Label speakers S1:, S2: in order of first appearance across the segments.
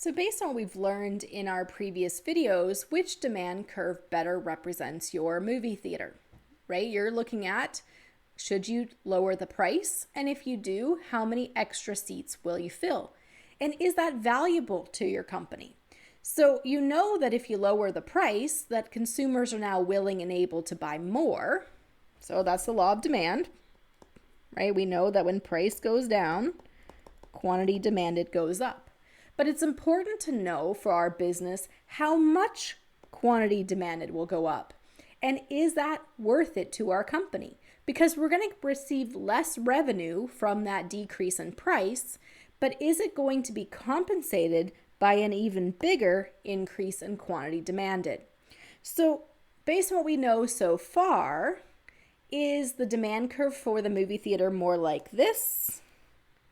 S1: So based on what we've learned in our previous videos, which demand curve better represents your movie theater, right? You're looking at, should you lower the price? And if you do, how many extra seats will you fill? And is that valuable to your company? So you know that if you lower the price, that consumers are now willing and able to buy more. So that's the law of demand, right? We know that when price goes down, quantity demanded goes up. But it's important to know for our business how much quantity demanded will go up. And is that worth it to our company? Because we're going to receive less revenue from that decrease in price, but is it going to be compensated by an even bigger increase in quantity demanded? So based on what we know so far, is the demand curve for the movie theater more like this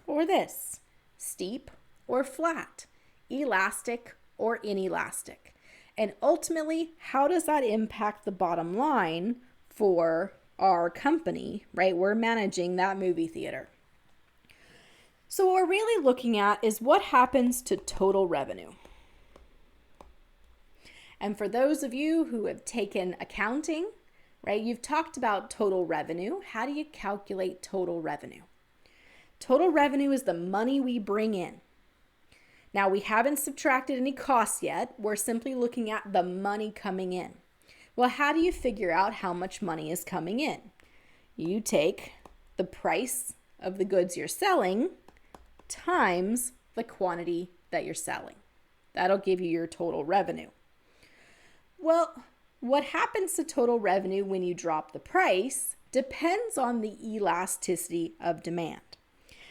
S1: or this? Steep or flat? Elastic or inelastic? And ultimately, how does that impact the bottom line for our company, right? We're managing that movie theater. So what we're really looking at is what happens to total revenue. And for those of you who have taken accounting, right, you've talked about total revenue. How do you calculate total revenue? Total revenue is the money we bring in. Now, we haven't subtracted any costs yet. We're simply looking at the money coming in. Well, how do you figure out how much money is coming in? You take the price of the goods you're selling times the quantity that you're selling. That'll give you your total revenue. Well, what happens to total revenue when you drop the price depends on the elasticity of demand.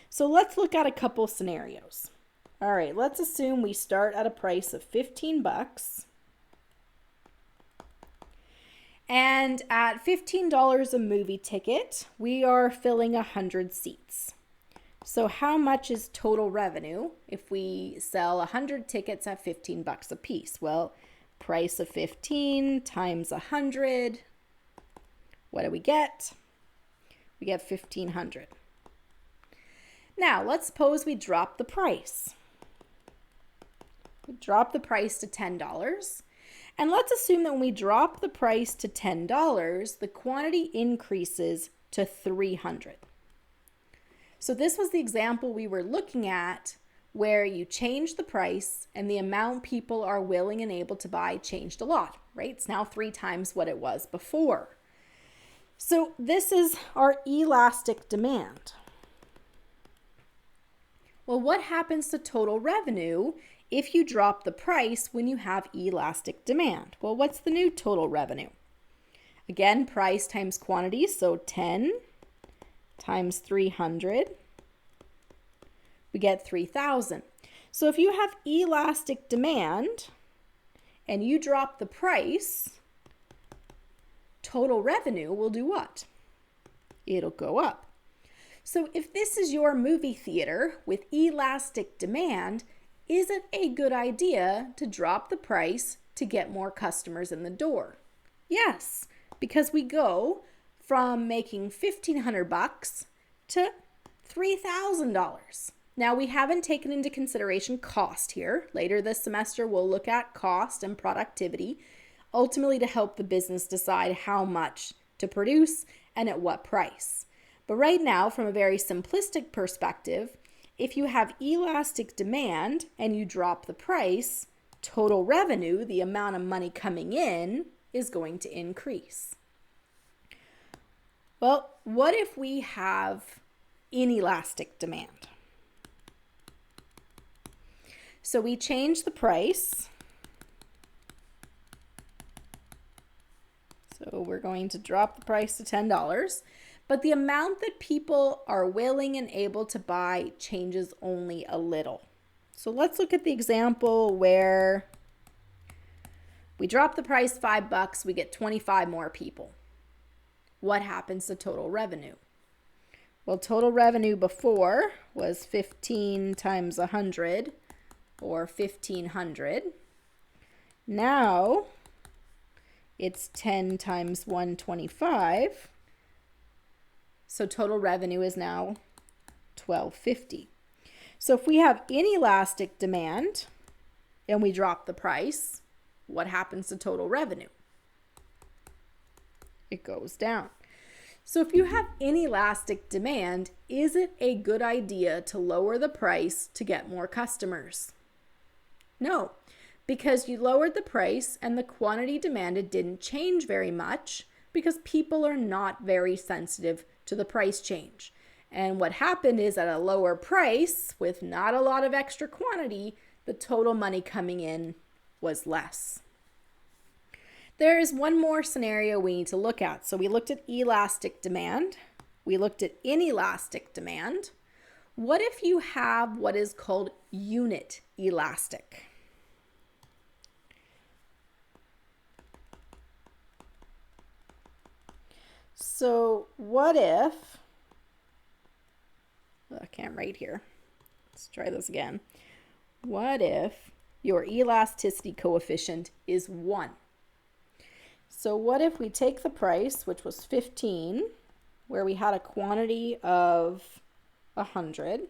S1: So let's look at a couple scenarios. All right, let's assume we start at a price of $15. And at $15 a movie ticket, we are filling 100 seats. So how much is total revenue if we sell 100 tickets at $15 a piece? Well, price of 15 times 100. What do we get? We get 1,500. Now, let's suppose we drop the price. We drop the price to $10. And let's assume that when we drop the price to $10, the quantity increases to 300. So this was the example we were looking at where you change the price and the amount people are willing and able to buy changed a lot, right? It's now 3 times what it was before. So this is our elastic demand. Well, what happens to total revenue if you drop the price when you have elastic demand? Well, what's the new total revenue? Again, price times quantity, so 10 times 300, we get 3,000. So if you have elastic demand and you drop the price, total revenue will do what? It'll go up. So if this is your movie theater with elastic demand, is it a good idea to drop the price to get more customers in the door? Yes, because we go from making $1,500 to $3,000. Now, we haven't taken into consideration cost here. Later this semester, we'll look at cost and productivity, ultimately to help the business decide how much to produce and at what price. But right now, from a very simplistic perspective, if you have elastic demand and you drop the price, total revenue, the amount of money coming in, is going to increase. Well, what if we have inelastic demand? So we change the price. So we're going to drop the price to $10. But the amount that people are willing and able to buy changes only a little. So let's look at the example where we drop the price $5, we get 25 more people. What happens to total revenue? Well, total revenue before was 15 times 100 or 1,500. Now it's 10 times 125. So total revenue is now $1,250. So if we have inelastic demand, and we drop the price, what happens to total revenue? It goes down. So if you have inelastic demand, is it a good idea to lower the price to get more customers? No, because you lowered the price and the quantity demanded didn't change very much because people are not very sensitive to the price change. And what happened is at a lower price with not a lot of extra quantity, the total money coming in was less. There is one more scenario we need to look at. So we looked at elastic demand. We looked at inelastic demand. What if you have what is called unit elastic? So what if, I can't write here. Let's try this again. What if your elasticity coefficient is 1? So what if we take the price, which was 15, where we had a quantity of 100,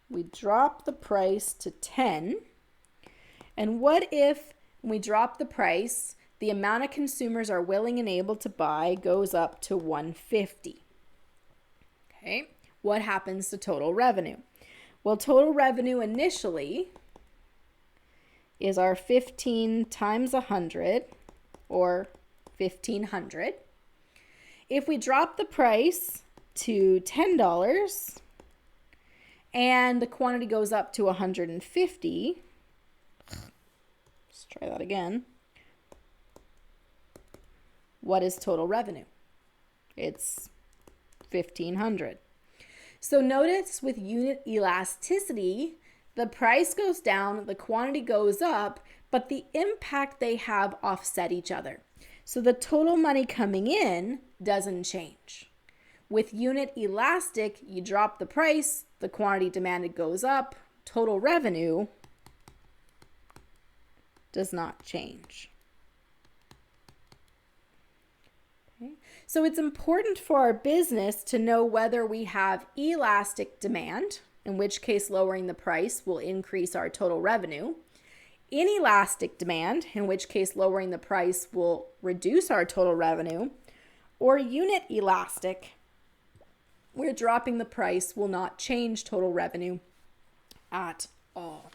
S1: we drop the price to 10, and what if we drop the price, the amount of consumers are willing and able to buy goes up to 150? Okay, what happens to total revenue? Well, total revenue initially is our 15 times 100, or 1,500. If we drop the price to $10 and the quantity goes up to 150, let's try that again. What is total revenue? It's 1,500. So notice with unit elasticity, the price goes down, the quantity goes up, but the impact they have offset each other. So the total money coming in doesn't change. With unit elastic, you drop the price, the quantity demanded goes up, total revenue does not change. Okay. So it's important for our business to know whether we have elastic demand, in which case lowering the price will increase our total revenue, inelastic demand, in which case lowering the price will reduce our total revenue, or unit elastic, where dropping the price will not change total revenue at all.